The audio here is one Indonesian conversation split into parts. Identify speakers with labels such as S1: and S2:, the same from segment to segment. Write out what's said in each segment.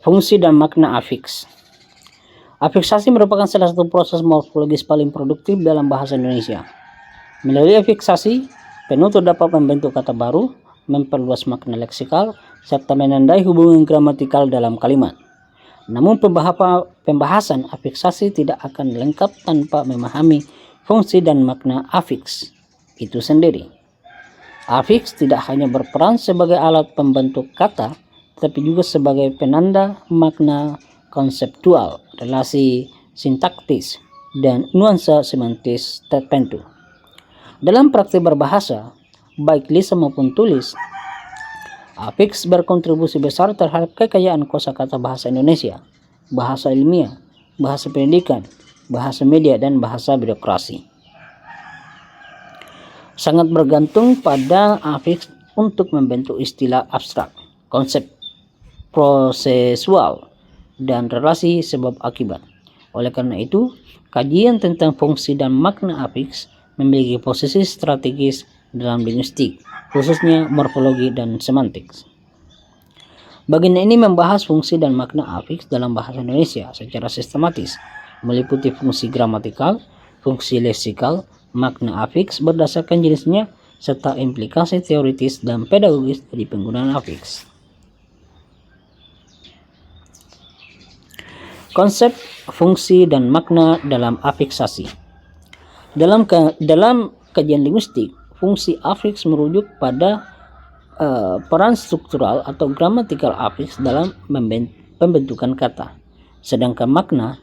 S1: Fungsi dan makna afiks. Afiksasi merupakan salah satu proses morfologis paling produktif dalam bahasa Indonesia. Melalui afiksasi, penutur dapat membentuk kata baru, memperluas makna leksikal, serta menandai hubungan gramatikal dalam kalimat. Namun pembahasan afiksasi tidak akan lengkap tanpa memahami fungsi dan makna afiks itu sendiri. Afiks tidak hanya berperan sebagai alat pembentuk kata, tetapi juga sebagai penanda makna konseptual, relasi sintaktis, dan nuansa semantis tertentu. Dalam praktik berbahasa, baik lisan maupun tulis, afiks berkontribusi besar terhadap kekayaan kosakata bahasa Indonesia, bahasa ilmiah, bahasa pendidikan, bahasa media, dan bahasa birokrasi. Sangat bergantung pada afiks untuk membentuk istilah abstrak, konsep prosesual, dan relasi sebab akibat. Oleh karena itu, kajian tentang fungsi dan makna afiks memiliki posisi strategis dalam linguistik, khususnya morfologi dan semantik. Bagian ini membahas fungsi dan makna afiks dalam bahasa Indonesia secara sistematis, meliputi fungsi gramatikal, fungsi leksikal, makna afiks berdasarkan jenisnya, serta implikasi teoritis dan pedagogis dari penggunaan afiks. Konsep, fungsi, dan makna dalam afiksasi. Dalam kajian linguistik, fungsi afiks merujuk pada peran struktural atau gramatikal afiks dalam pembentukan kata. Sedangkan makna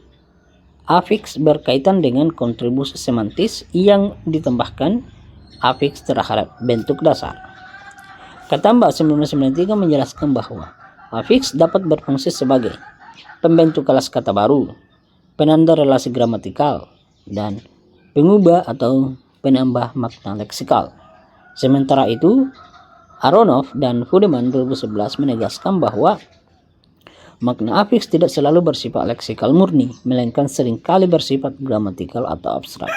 S1: afiks berkaitan dengan kontribusi semantis yang ditambahkan afiks terhadap bentuk dasar. Kata Mbak 1993 menjelaskan bahwa afiks dapat berfungsi sebagai pembentuk kelas kata baru, penanda relasi gramatikal, dan pengubah atau penambah makna leksikal. Sementara itu, Aronoff dan Fudeman 2011 menegaskan bahwa makna afiks tidak selalu bersifat leksikal murni, melainkan seringkali bersifat gramatikal atau abstrak.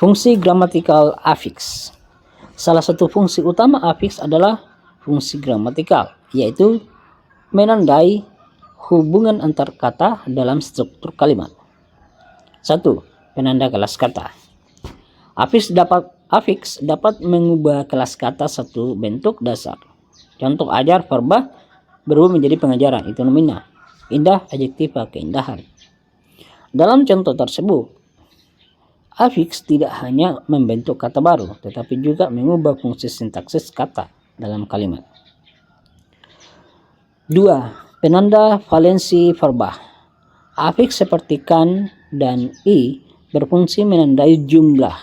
S1: Fungsi gramatikal afiks. Salah satu fungsi utama afiks adalah fungsi gramatikal, yaitu menandai hubungan antar kata dalam struktur kalimat. 1. Penanda kelas kata. Afiks dapat mengubah kelas kata satu bentuk dasar. Contoh ajar, verba berubah menjadi pengajaran, itu nomina. Indah, adjektiva, keindahan. Dalam contoh tersebut, afiks tidak hanya membentuk kata baru, tetapi juga mengubah fungsi sintaksis kata dalam kalimat. 2. Penanda valensi verba. Afiks seperti kan dan i berfungsi menandai jumlah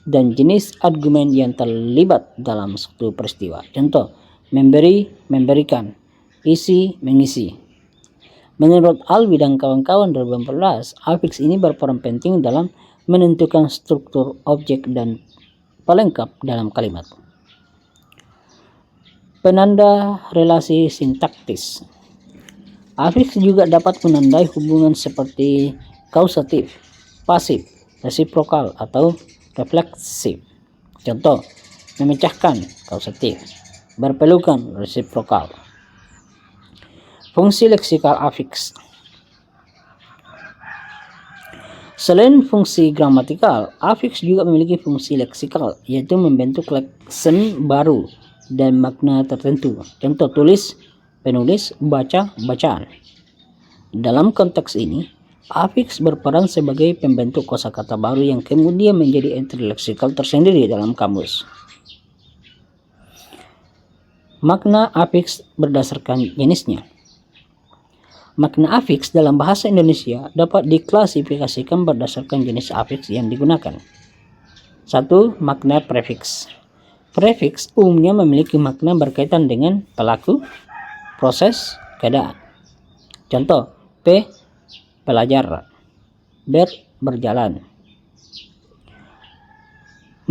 S1: dan jenis argumen yang terlibat dalam suatu peristiwa. Contoh, memberi, memberikan, isi, mengisi. Menurut Alwi dan kawan-kawan 2014, afiks ini berperan penting dalam menentukan struktur objek dan pelengkap dalam kalimat. Penanda relasi sintaktis. Afiks juga dapat menandai hubungan seperti kausatif, pasif, resiprokal, atau refleksif. Contoh, memecahkan, kausatif, berpelukan, resiprokal. Fungsi leksikal afiks. Selain fungsi gramatikal, afiks juga memiliki fungsi leksikal, yaitu membentuk leksen baru dan makna tertentu. Contoh, tulis, penulis, baca, bacaan. Dalam konteks ini, afiks berperan sebagai pembentuk kosakata baru yang kemudian menjadi entry leksikal tersendiri dalam kamus. Makna afiks berdasarkan jenisnya. Makna afiks dalam bahasa Indonesia dapat diklasifikasikan berdasarkan jenis afiks yang digunakan. 1. Makna prefiks. Prefiks umumnya memiliki makna berkaitan dengan pelaku, proses, keadaan. Contoh, P. Pelajar, ber. Berjalan.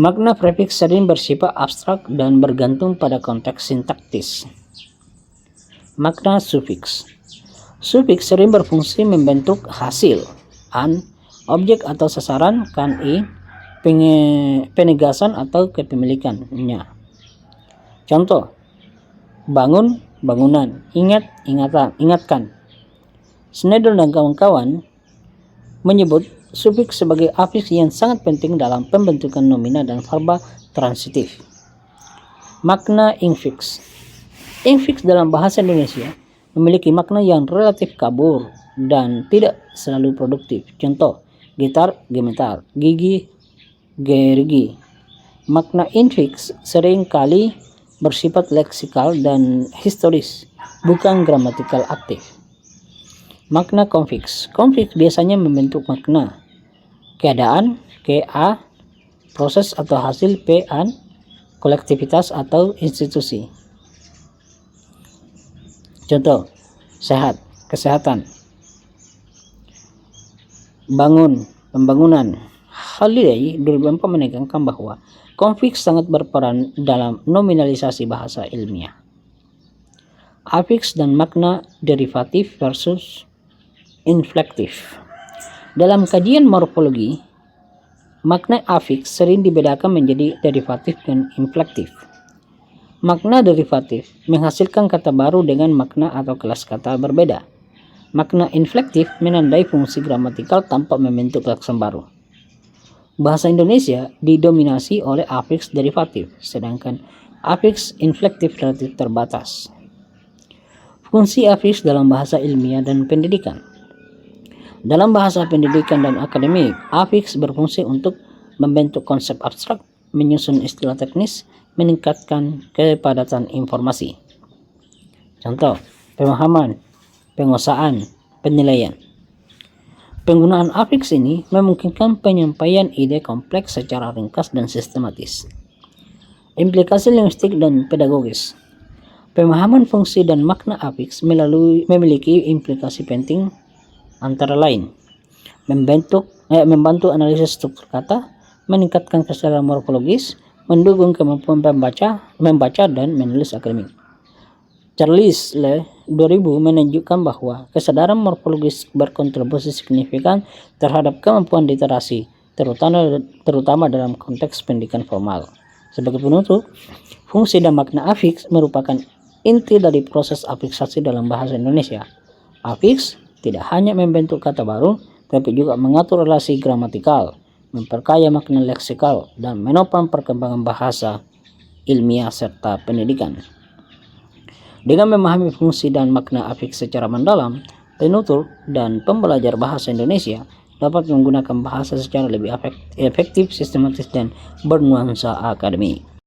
S1: Makna prefiks sering bersifat abstrak dan bergantung pada konteks sintaktis. Makna sufiks. Sufiks sering berfungsi membentuk hasil, an, objek atau sasaran, kan, i, penegasan atau kepemilikannya. Contoh, bangun, bangunan. Ingatkan. Schneider dan kawan-kawan menyebut sufiks sebagai afiks yang sangat penting dalam pembentukan nomina dan verba transitif. Makna infiks. Infiks dalam bahasa Indonesia memiliki makna yang relatif kabur dan tidak selalu produktif. Contoh, gitar, gemetar, gigi, gerigi. Makna infiks sering kali bersifat leksikal dan historis, bukan gramatikal aktif. Makna konfiks. Konfiks biasanya membentuk makna keadaan, KA, proses atau hasil, PAN, kolektivitas atau institusi. Contoh, sehat, kesehatan, bangun, pembangunan. Halliday 2004 menekankan bahwa konfiks sangat berperan dalam nominalisasi bahasa ilmiah. Afiks dan makna derivatif versus inflektif. Dalam kajian morfologi, makna afiks sering dibedakan menjadi derivatif dan inflektif. Makna derivatif menghasilkan kata baru dengan makna atau kelas kata berbeda. Makna inflektif menandai fungsi gramatikal tanpa membentuk laksan baru. Bahasa Indonesia didominasi oleh afiks derivatif, sedangkan afiks inflektif relatif terbatas. Fungsi afiks dalam bahasa ilmiah dan pendidikan. Dalam bahasa pendidikan dan akademik, afiks berfungsi untuk membentuk konsep abstrak, menyusun istilah teknis, meningkatkan kepadatan informasi. Contoh, pemahaman, penguasaan, penilaian. Penggunaan afiks ini memungkinkan penyampaian ide kompleks secara ringkas dan sistematis. Implikasi linguistik dan pedagogis. Pemahaman fungsi dan makna afiks memiliki implikasi penting, antara lain membantu analisis struktur kata, meningkatkan kesadaran morfologis, mendukung kemampuan membaca dan menulis akademik. Charles Le 2000 menunjukkan bahwa kesadaran morfologis berkontribusi signifikan terhadap kemampuan literasi, terutama dalam konteks pendidikan formal. Sebagai penutup, fungsi dan makna afiks merupakan inti dari proses afiksasi dalam bahasa Indonesia. Afiks tidak hanya membentuk kata baru, tapi juga mengatur relasi gramatikal, memperkaya makna leksikal, dan menopang perkembangan bahasa ilmiah serta pendidikan. Dengan memahami fungsi dan makna afiks secara mendalam, penutur dan pembelajar bahasa Indonesia dapat menggunakan bahasa secara lebih efektif, sistematis, dan bernuansa akademik.